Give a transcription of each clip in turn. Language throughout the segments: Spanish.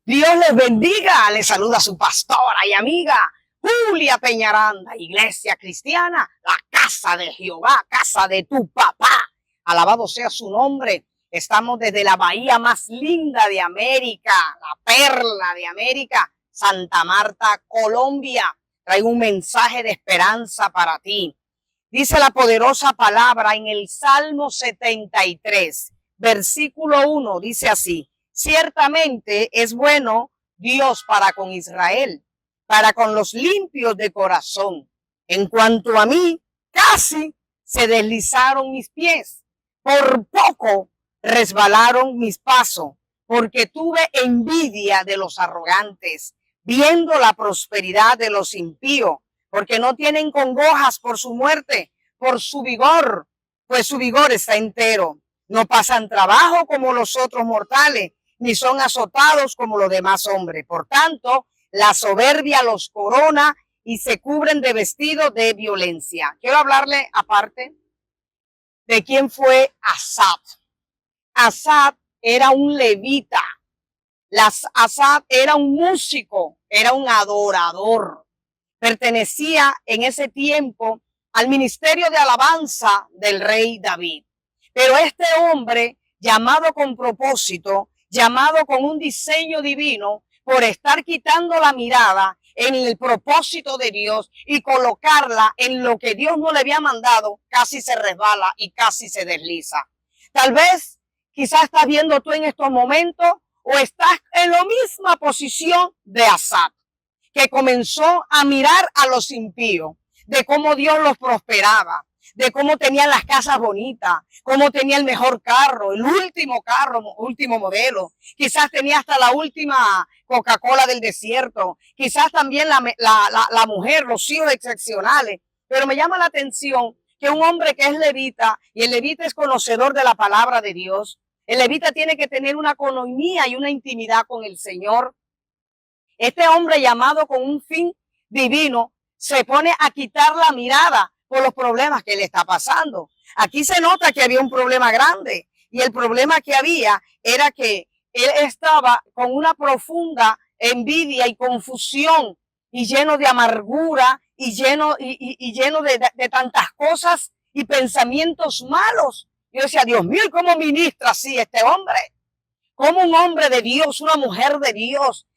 Dios les bendiga. Les saluda su pastora y amiga Julia Peñaranda, Iglesia Cristiana, la casa de Jehová, casa de tu papá. Alabado sea su nombre. Estamos desde la bahía más linda de América, la perla de América, Santa Marta, Colombia. Traigo un mensaje de esperanza para ti. Dice la poderosa palabra en el Salmo 73, versículo 1, dice así: ciertamente es bueno Dios para con Israel, para con los limpios de corazón. En cuanto a mí, casi se deslizaron mis pies, por poco resbalaron mis pasos, porque tuve envidia de los arrogantes, viendo la prosperidad de los impíos, porque no tienen congojas por su muerte, por su vigor, pues su vigor está entero. No pasan trabajo como los otros mortales, ni son azotados como los demás hombres. Por tanto, la soberbia los corona y se cubren de vestido de violencia. Quiero hablarle aparte de quién fue Asaf. Asaf era un levita. Asaf era un músico, era un adorador. Pertenecía en ese tiempo al ministerio de alabanza del rey David. Pero este hombre, llamado con propósito, llamado con un diseño divino, por estar quitando la mirada en el propósito de Dios y colocarla en lo que Dios no le había mandado, casi se resbala y casi se desliza. Tal vez, quizás estás viendo tú en estos momentos o estás en la misma posición de Asaf, que comenzó a mirar a los impíos, de cómo Dios los prosperaba, de cómo tenían las casas bonitas, cómo tenía el mejor carro, el último carro, último modelo. Quizás tenía hasta la última Coca-Cola del desierto. Quizás también la mujer, los hijos excepcionales. Pero me llama la atención que un hombre que es levita, y el levita es conocedor de la palabra de Dios, el levita tiene que tener una economía y una intimidad con el Señor. Este hombre, llamado con un fin divino, se pone a quitar la mirada por los problemas que le está pasando. Aquí se nota que había un problema grande, y el problema que había era que él estaba con una profunda envidia y confusión, y lleno de amargura, y lleno de tantas cosas y pensamientos malos. Yo decía, Dios mío, ¿y cómo ministra así este hombre? Como un hombre de Dios, una mujer de Dios,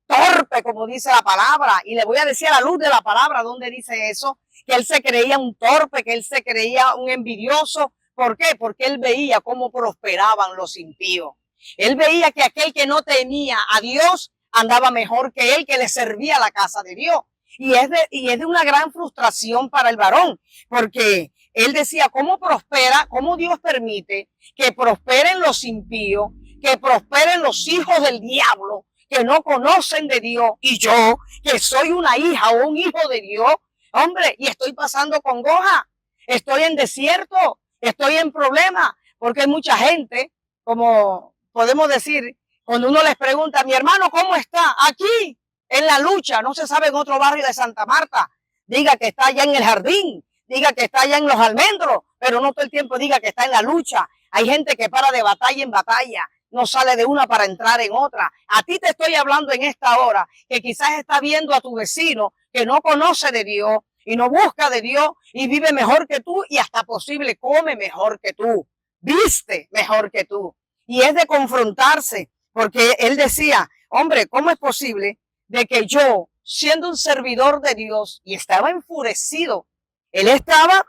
torpe, como dice la palabra. Y le voy a decir a la luz de la palabra donde dice eso, que él se creía un torpe, que él se creía un envidioso. ¿Por qué? Porque él veía cómo prosperaban los impíos. Él veía que aquel que no temía a Dios andaba mejor que él, que le servía a la casa de Dios. Y es de una gran frustración para el varón, porque él decía, ¿cómo prospera? ¿Cómo Dios permite que prosperen los impíos, que prosperen los hijos del diablo, que no conocen de Dios, y yo, que soy una hija o un hijo de Dios, hombre, y estoy pasando congoja, estoy en desierto, estoy en problema, porque hay mucha gente, como podemos decir, cuando uno les pregunta, mi hermano, ¿cómo está? Aquí, en la lucha, no se sabe en otro barrio de Santa Marta, diga que está allá en el jardín, diga que está allá en los almendros, pero no todo el tiempo diga que está en la lucha. Hay gente que para de batalla en batalla, no sale de una para entrar en otra. A ti te estoy hablando en esta hora, que quizás está viendo a tu vecino que no conoce de Dios y no busca de Dios y vive mejor que tú, y hasta posible come mejor que tú, viste mejor que tú. Y es de confrontarse, porque él decía, hombre, ¿cómo es posible de que yo, siendo un servidor de Dios, y estaba enfurecido, él estaba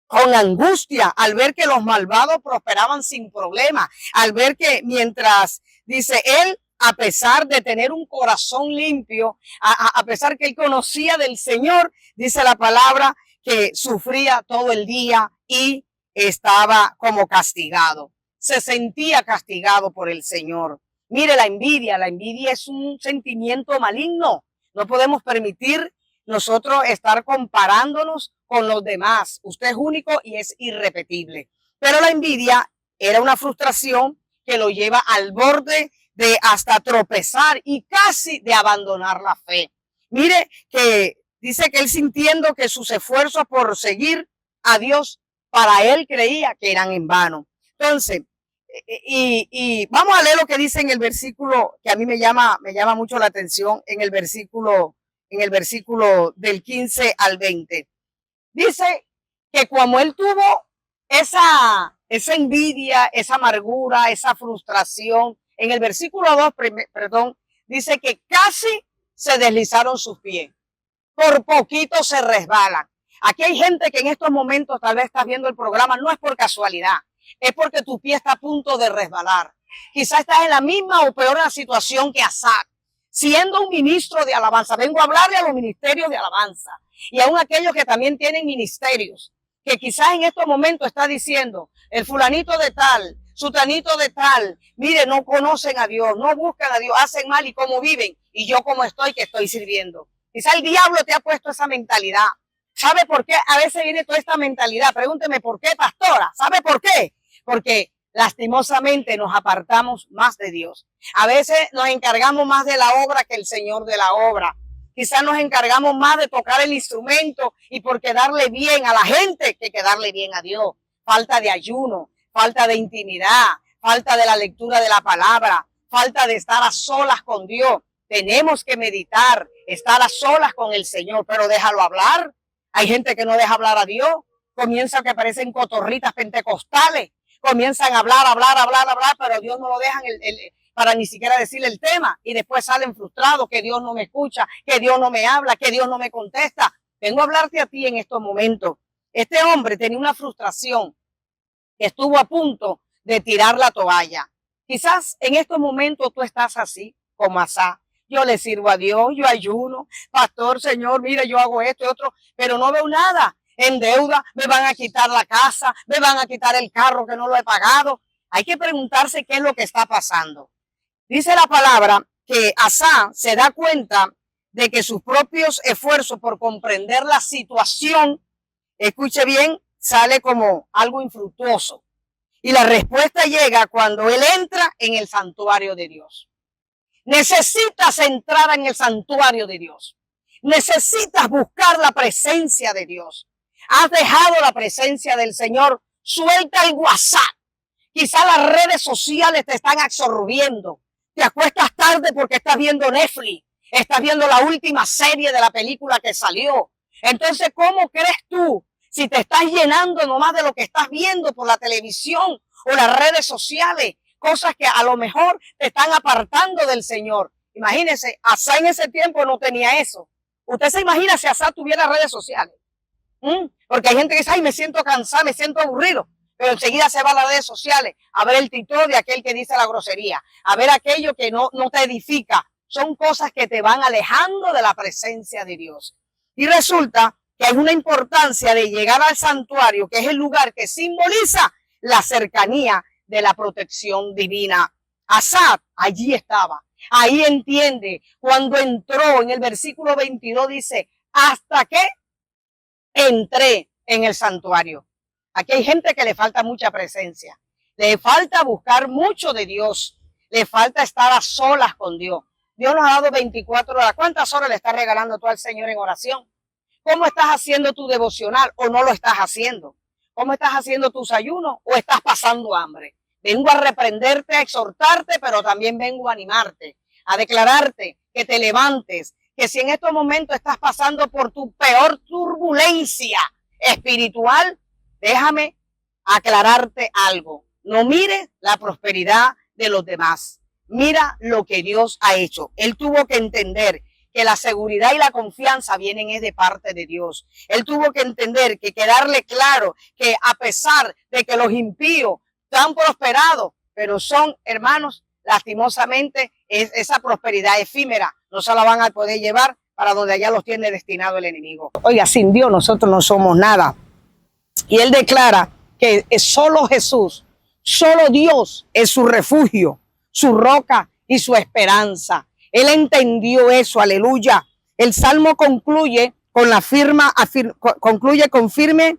con angustia al ver que los malvados prosperaban sin problema, al ver que mientras, dice él, a pesar de tener un corazón limpio, a pesar que él conocía del Señor, dice la palabra, que sufría todo el día y estaba como castigado. Se sentía castigado por el Señor. Mire, la envidia es un sentimiento maligno. No podemos permitir nosotros estar comparándonos con los demás. Usted es único y es irrepetible. Pero la envidia era una frustración que lo lleva al borde de hasta tropezar y casi de abandonar la fe. Mire que dice que él, sintiendo que sus esfuerzos por seguir a Dios, para él creía que eran en vano. Entonces, Y vamos a leer lo que dice en el versículo que a mí me llama mucho la atención, en el versículo del 15 al 20. Dice que como él tuvo esa envidia, esa amargura, esa frustración, en el versículo 2, perdón, dice que casi se deslizaron sus pies. Por poquito se resbalan. Aquí hay gente que en estos momentos tal vez estás viendo el programa, no es por casualidad, es porque tu pie está a punto de resbalar. Quizás estás en la misma o peor situación que Asaf, siendo un ministro de alabanza. Vengo a hablarle a los ministerios de alabanza y aún aquellos que también tienen ministerios, que quizás en estos momentos está diciendo, el fulanito de tal, sutanito de tal, mire, no conocen a Dios, no buscan a Dios, hacen mal y cómo viven, y yo como estoy, que estoy sirviendo. Quizá el diablo te ha puesto esa mentalidad. ¿Sabe por qué a veces viene toda esta mentalidad? Pregúnteme por qué, pastora. ¿Sabe por qué? Porque lastimosamente nos apartamos más de Dios. A veces nos encargamos más de la obra que el Señor de la obra. Quizás nos encargamos más de tocar el instrumento y por quedarle bien a la gente que quedarle bien a Dios. Falta de ayuno, falta de intimidad, falta de la lectura de la palabra, falta de estar a solas con Dios. Tenemos que meditar, estar a solas con el Señor, pero déjalo hablar. Hay gente que no deja hablar a Dios, comienzan que parecen cotorritas pentecostales, comienzan a hablar, pero Dios no lo dejan para ni siquiera decirle el tema y después salen frustrados que Dios no me escucha, que Dios no me habla, que Dios no me contesta. Vengo a hablarte a ti en estos momentos. Este hombre tenía una frustración que estuvo a punto de tirar la toalla. Quizás en estos momentos tú estás así como Asaf. Yo le sirvo a Dios, yo ayuno, pastor, Señor, mire, yo hago esto y otro, pero no veo nada. En deuda, me van a quitar la casa, me van a quitar el carro que no lo he pagado. Hay que preguntarse qué es lo que está pasando. Dice la palabra que Asaf se da cuenta de que sus propios esfuerzos por comprender la situación, escuche bien, sale como algo infructuoso. Y la respuesta llega cuando él entra en el santuario de Dios. Necesitas entrar en el santuario de Dios. Necesitas buscar la presencia de Dios. Has dejado la presencia del Señor. Suelta el WhatsApp. Quizá las redes sociales te están absorbiendo. Te acuestas tarde porque estás viendo Netflix. Estás viendo la última serie de la película que salió. Entonces, ¿cómo crees tú? Si te estás llenando nomás de lo que estás viendo por la televisión o las redes sociales, cosas que a lo mejor te están apartando del Señor. Imagínense, Asaf en ese tiempo no tenía eso. Usted se imagina si Asaf tuviera redes sociales. Porque hay gente que dice, ay, me siento cansado, me siento aburrido. Pero enseguida se va a las redes sociales a ver el TikTok de aquel que dice la grosería, a ver aquello que no te edifica. Son cosas que te van alejando de la presencia de Dios. Y resulta que hay una importancia de llegar al santuario, que es el lugar que simboliza la cercanía de la protección divina. Asaf allí estaba, ahí entiende, cuando entró en el versículo 22 dice, hasta que entré en el santuario. Aquí hay gente que le falta mucha presencia, le falta buscar mucho de Dios, le falta estar a solas con Dios. Dios nos ha dado 24 horas. ¿Cuántas horas le estás regalando tú al Señor en oración? ¿Cómo estás haciendo tu devocional o no lo estás haciendo? ¿Cómo estás haciendo tus ayunos o estás pasando hambre? Vengo a reprenderte, a exhortarte, pero también vengo a animarte, a declararte que te levantes, que si en estos momentos estás pasando por tu peor turbulencia espiritual, déjame aclararte algo. No mires la prosperidad de los demás. Mira lo que Dios ha hecho. Él tuvo que entender que la seguridad y la confianza vienen es de parte de Dios. Él tuvo que entender que quedarle claro que a pesar de que los impíos han prosperado, pero son, hermanos, lastimosamente esa prosperidad efímera, no se la van a poder llevar para donde allá los tiene destinado el enemigo. Oiga, sin Dios nosotros no somos nada. Y él declara que es solo Jesús, solo Dios es su refugio, su roca y su esperanza. Él entendió eso, aleluya. El Salmo concluye con la concluye con firme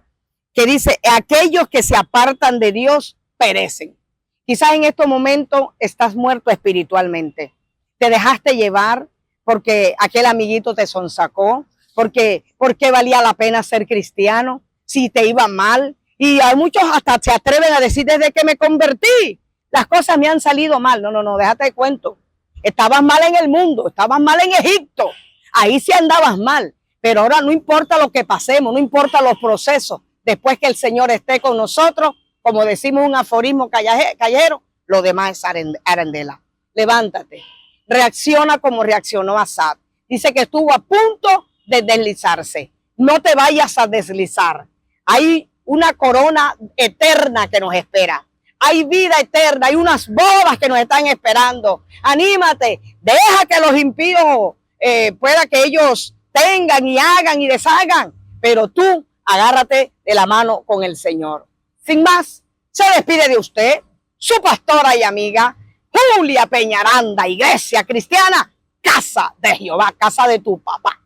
que dice, aquellos que se apartan de Dios perecen. Quizás en estos momentos estás muerto espiritualmente. Te dejaste llevar porque aquel amiguito te sonsacó, porque valía la pena ser cristiano, si te iba mal. Y a muchos hasta se atreven a decir, desde que me convertí, las cosas me han salido mal. No, no, no, déjate de cuento. Estabas mal en el mundo, estabas mal en Egipto. Ahí sí andabas mal. Pero ahora no importa lo que pasemos, no importa los procesos. Después que el Señor esté con nosotros, como decimos un aforismo callejero, lo demás es arandela. Levántate, reacciona como reaccionó Asad. Dice que estuvo a punto de deslizarse. No te vayas a deslizar. Hay una corona eterna que nos espera. Hay vida eterna, hay unas bodas que nos están esperando. Anímate, deja que los impíos pueda que ellos tengan y hagan y deshagan, pero tú agárrate de la mano con el Señor. Sin más, se despide de usted, su pastora y amiga, Julia Peñaranda, Iglesia Cristiana, Casa de Jehová, casa de tu papá.